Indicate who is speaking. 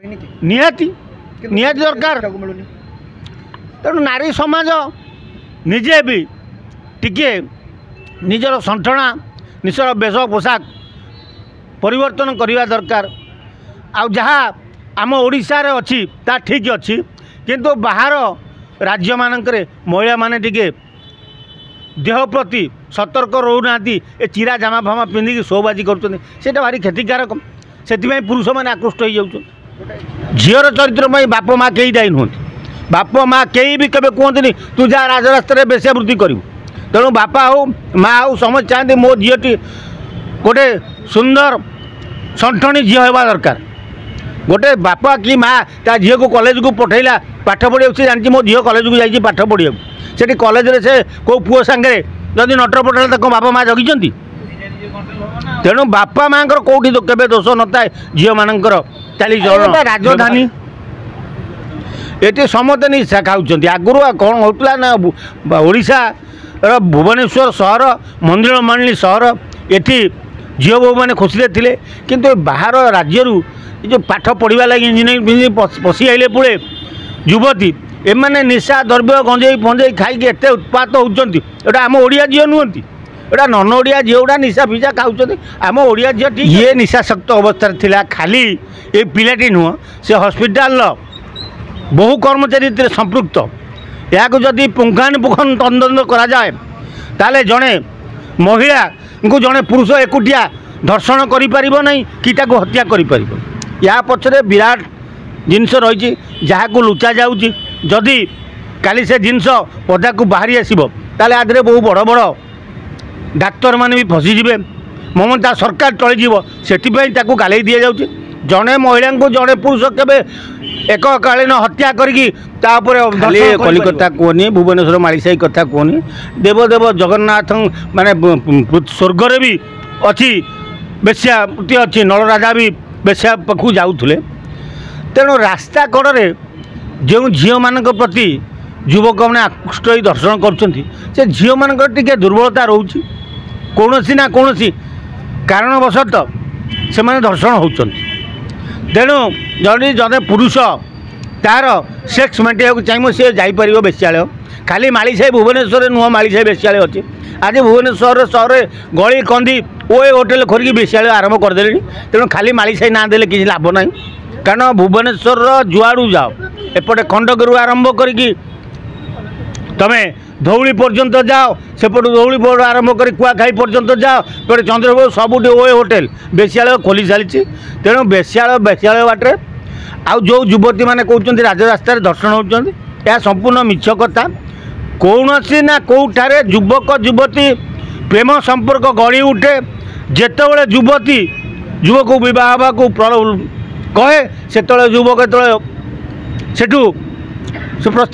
Speaker 1: निहाती निहाती दरकार तेणु नारी समाज निजे भी टिके निजर संठना निजर वेश पोशाक परिवर्तन करने दरकार आउ जहाँ आम ओडिशा रे अच्छी ता ठीक अच्छी किंतु बाहर राज्य मानकरे महिला माने टिके देह प्रति सतर्क रोना ए चिरा जामा फामा पिंधिकी शोबाजी कर भारी क्षतिकारक से पुरुष मैंने आकृष्ट हो जाऊँ झीर चरित्र में बाप माँ कई दायी नुहति बाप माँ कई भी कभी कहते तू जा राजरास्तार बेश्यावृत्ति करू तेणु बापा हो माँ हो समझ चाहते मो झीटी गोटे सुंदर संठनी झी होगा दरकार गोटे बापा कि माँ ता झील को कॉलेज को पठेला पाठ पढ़िया से जानती मो झील कॉलेज को जाइए पाठ पढ़िया से कॉलेज से कौ पुओ सांगे जदि नटर पटेल तक बापा माँ जगिंट तेणु बापा माँ कौटी केवे दोष नए झील मानकर चाली चलन राजधानी ये समस्ते निशा खाऊँ आगुरी कौन होता ना ओडिशा भुवनेश्वर सहर मंदिर मालिनी सहर ये झील बो मैंने खुशी थे किंतु बाहर राज्य जो पाठ पढ़ा लगे इंजीनियरिंग पशि आइले पुले युवती एमाने निशा द्रव्य गंजेई पंजेई खाई एत उत्पात होती एटा आम ओडिया झील नुहति एटा नन ओडिया झील गुड़ा निशा फिशा खाऊँ आम ओडिया झील ठीक ये निशाशक्त अवस्था थिला खाली ये पिलाटी नुह से हॉस्पिटल बहु कर्मचारी संपृक्त या जदि पुंखानुपुंख तदंत करा जाए ताले जड़े महिला को जड़े पुरुष एकुटिया धर्षण करि नहीं कि ताको हत्या करि या पछरे विराट जिनस रही जहाँ को लुचा जाऊँगी जदि काली से जिनस पदा को बाहरी आसो ताले आदि बहु बड़ बड़ डाक्तर माने भी फसीजे ममता सरकार टलीज से गाले दि जाऊँगी जड़े महिला को जड़े पुरुष के एककालीन हत्या करके कलिकता कहनी भुवनेश्वर मालीसाई कथा कहनी देवदेव जगन्नाथ माने स्वर्गर भी अच्छी बेश्यावृत्ति अच्छी नलराजा भी बेश्या पाखु जाऊे तेणु रास्ता कड़े जो झील मान प्रति युवक मैंने आकृष्ट हो दर्शन कर झील मान दुर्बलता रोचे कौन ना कौन कारणवशत से दर्शन होती तेणु जदि जड़े पुरुष तार सेक्स मेटेक चाहिए सी जापर बेश्यालय खाली मालीसाई भुवनेश्वर नुह मालीसाई बेश्यालय अच्छे आज भुवनेश्वर सहर गली कंदी ओए होटेल खोरिकी बेश्यालय आरंभ करदे तेणु खाली मालीसाई ना देले किसी लाभ ना कारण भुवनेश्वर जुआड़ू जाओ एपटे खंडगिरी आरंभ करी तमें धौली पर्यंत जाओ सेपटू धौली बोर्ड आरंभ कर कुआखाई पर्यंत जाओ पे चंद्रबाबू सबुठी ओए होटेल बेश्यालय खोली सारी तेणु बेश्यालय बाटे आउ जो युवती मैंने कहते राजरास्तार दर्शन होती यह संपूर्ण मिछ कथा कौन ना कौठारे युवक युवती प्रेम संपर्क गढ़ी उठे जितेबाला युवती युवक बह को कहे से युवक से प्रस्ताव